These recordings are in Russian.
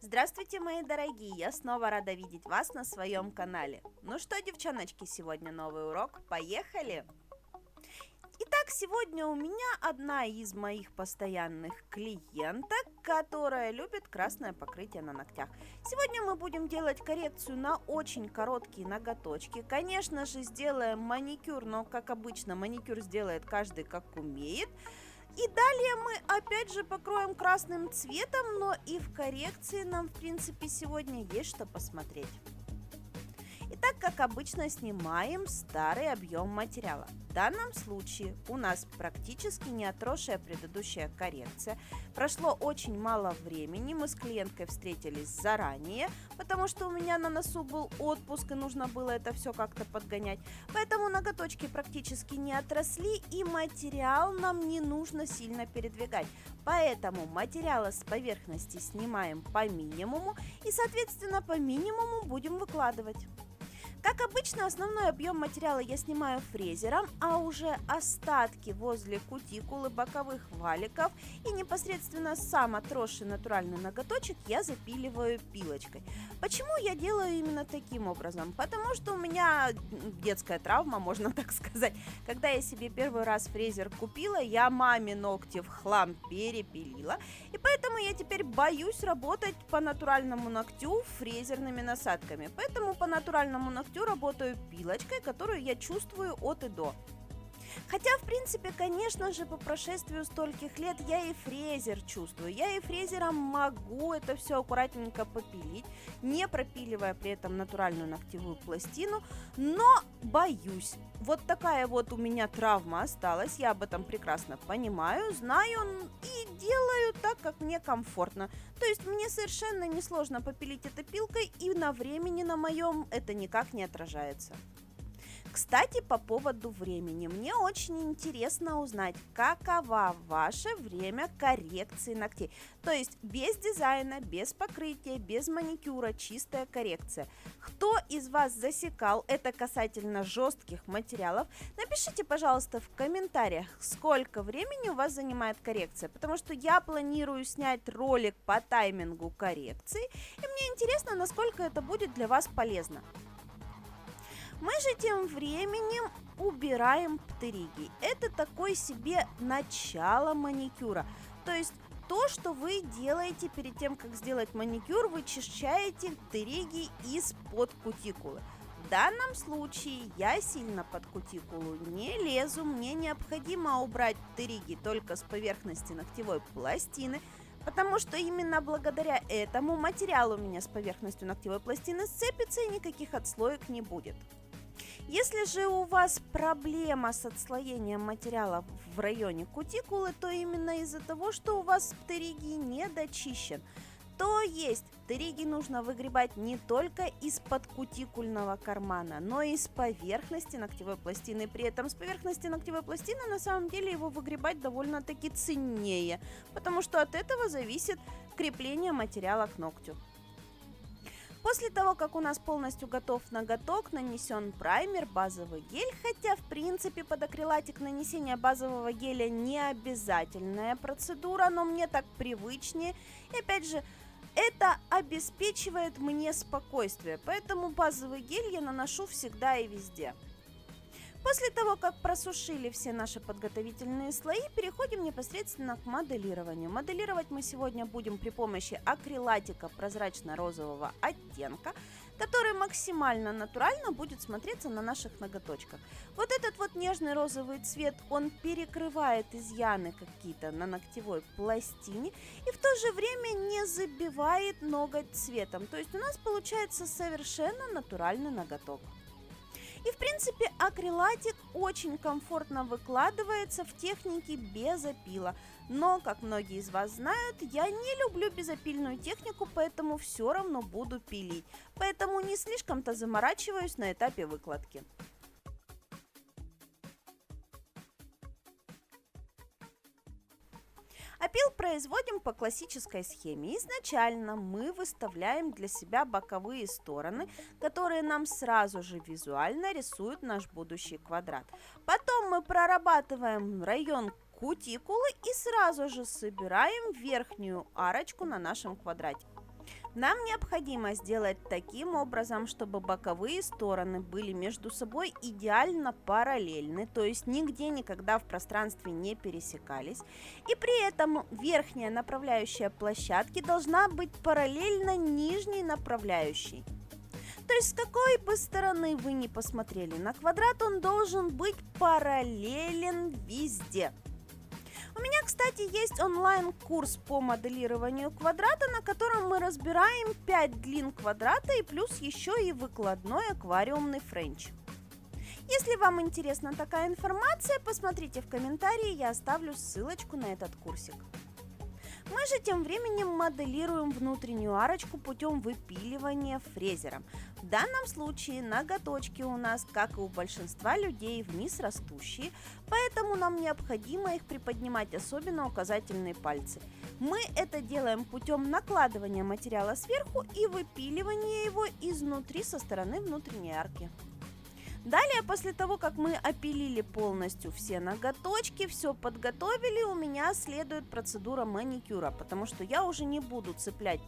Здравствуйте, мои дорогие! Я снова рада видеть вас на своем канале. Ну что, девчоночки, сегодня новый урок. Поехали! Итак, сегодня у меня одна из моих постоянных клиенток, которая любит красное покрытие на ногтях. Сегодня мы будем делать коррекцию на очень короткие ноготочки. Конечно же, сделаем маникюр, но, как обычно, маникюр сделает каждый как умеет. И далее мы опять же покроем красным цветом, но и в коррекции нам, в принципе, сегодня есть что посмотреть. Итак, как обычно, снимаем старый объем материала. В данном случае у нас практически не отросшая предыдущая коррекция. Прошло очень мало времени, мы с клиенткой встретились заранее, потому что у меня на носу был отпуск и нужно было это все как-то подгонять. Поэтому ноготочки практически не отросли и материал нам не нужно сильно передвигать. Поэтому материала с поверхности снимаем по минимуму и, соответственно, по минимуму будем выкладывать. Как обычно, основной объем материала я снимаю фрезером, а уже остатки возле кутикулы, боковых валиков и непосредственно сам отросший натуральный ноготочек я запиливаю пилочкой. Почему я делаю именно таким образом? Потому что у меня детская травма, можно так сказать. Когда я себе первый раз фрезер купила, я маме ногти в хлам перепилила, и поэтому я теперь боюсь работать по натуральному ногтю фрезерными насадками. Поэтому по натуральному ногтю работаю пилочкой, которую я чувствую от и до. Хотя, в принципе, конечно же, по прошествию стольких лет я и фрезер чувствую. Я и фрезером могу это все аккуратненько попилить, не пропиливая при этом натуральную ногтевую пластину, но боюсь. Вот такая вот у меня травма осталась, я об этом прекрасно понимаю, знаю и делаю так, как мне комфортно. То есть мне совершенно несложно попилить это пилкой, и на времени на моем это никак не отражается. Кстати, по поводу времени. Мне очень интересно узнать, каково ваше время коррекции ногтей. То есть без дизайна, без покрытия, без маникюра, чистая коррекция. Кто из вас засекал это касательно жестких материалов? Напишите, пожалуйста, в комментариях, сколько времени у вас занимает коррекция. Потому что я планирую снять ролик по таймингу коррекции. И мне интересно, насколько это будет для вас полезно. Мы же тем временем убираем птериги. Это такой себе начало маникюра. То есть то, что вы делаете перед тем, как сделать маникюр, вы чищаете птериги из-под кутикулы. В данном случае я сильно под кутикулу не лезу, мне необходимо убрать птериги только с поверхности ногтевой пластины, потому что именно благодаря этому материал у меня с поверхностью ногтевой пластины сцепится и никаких отслоек не будет. Если же у вас проблема с отслоением материала в районе кутикулы, то именно из-за того, что у вас птериги не дочищен. То есть птериги нужно выгребать не только из-под кутикульного кармана, но и с поверхности ногтевой пластины. При этом с поверхности ногтевой пластины на самом деле его выгребать довольно-таки ценнее, потому что от этого зависит крепление материала к ногтю. После того, как у нас полностью готов ноготок, нанесен праймер, базовый гель, хотя в принципе под акрилатик нанесение базового геля не обязательная процедура, но мне так привычнее. И опять же, это обеспечивает мне спокойствие, поэтому базовый гель я наношу всегда и везде. После того, как просушили все наши подготовительные слои, переходим непосредственно к моделированию. Моделировать мы сегодня будем при помощи акрилатика прозрачно-розового оттенка, который максимально натурально будет смотреться на наших ноготочках. Вот этот вот нежный розовый цвет, он перекрывает изъяны какие-то на ногтевой пластине и в то же время не забивает ноготь цветом. То есть у нас получается совершенно натуральный ноготок. И в принципе акрилатик очень комфортно выкладывается в технике без опила. Но, как многие из вас знают, я не люблю безопильную технику, поэтому все равно буду пилить. Поэтому не слишком-то заморачиваюсь на этапе выкладки. Опил производим по классической схеме. Изначально мы выставляем для себя боковые стороны, которые нам сразу же визуально рисуют наш будущий квадрат. Потом мы прорабатываем район кутикулы и сразу же собираем верхнюю арочку на нашем квадрате. Нам необходимо сделать таким образом, чтобы боковые стороны были между собой идеально параллельны, то есть нигде никогда в пространстве не пересекались, и при этом верхняя направляющая площадки должна быть параллельно нижней направляющей. То есть с какой бы стороны вы ни посмотрели на квадрат, он должен быть параллелен везде. У меня, кстати, есть онлайн-курс по моделированию квадрата, на котором мы разбираем 5 длин квадрата и плюс еще и выкладной аквариумный френч. Если вам интересна такая информация, посмотрите в комментарии, я оставлю ссылочку на этот курсик. Мы же тем временем моделируем внутреннюю арочку путем выпиливания фрезером. В данном случае ноготочки у нас, как и у большинства людей, вниз растущие, поэтому нам необходимо их приподнимать, особенно указательные пальцы. Мы это делаем путем накладывания материала сверху и выпиливания его изнутри со стороны внутренней арки. Далее, после того, как мы опилили полностью все ноготочки, все подготовили, у меня следует процедура маникюра, потому что я уже не буду цеплять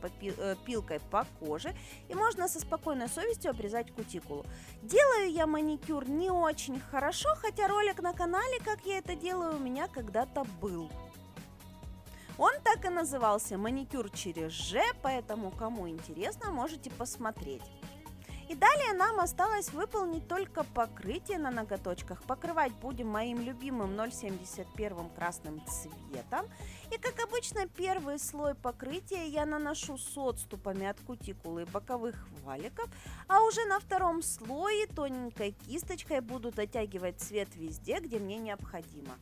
пилкой по коже, и можно со спокойной совестью обрезать кутикулу. Делаю я маникюр не очень хорошо, хотя ролик на канале, как я это делаю, у меня когда-то был. Он так и назывался «Маникюр через Ж», поэтому, кому интересно, можете посмотреть. И далее нам осталось выполнить только покрытие на ноготочках. Покрывать будем моим любимым 071 красным цветом. И как обычно, первый слой покрытия я наношу с отступами от кутикулы и боковых валиков, а уже на втором слое тоненькой кисточкой буду дотягивать цвет везде, где мне необходимо.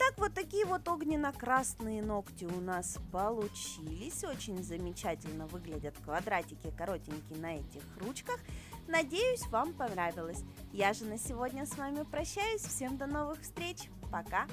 Итак, вот такие вот огненно-красные ногти у нас получились. Очень замечательно выглядят квадратики коротенькие на этих ручках. Надеюсь, вам понравилось. Я же на сегодня с вами прощаюсь. Всем до новых встреч. Пока!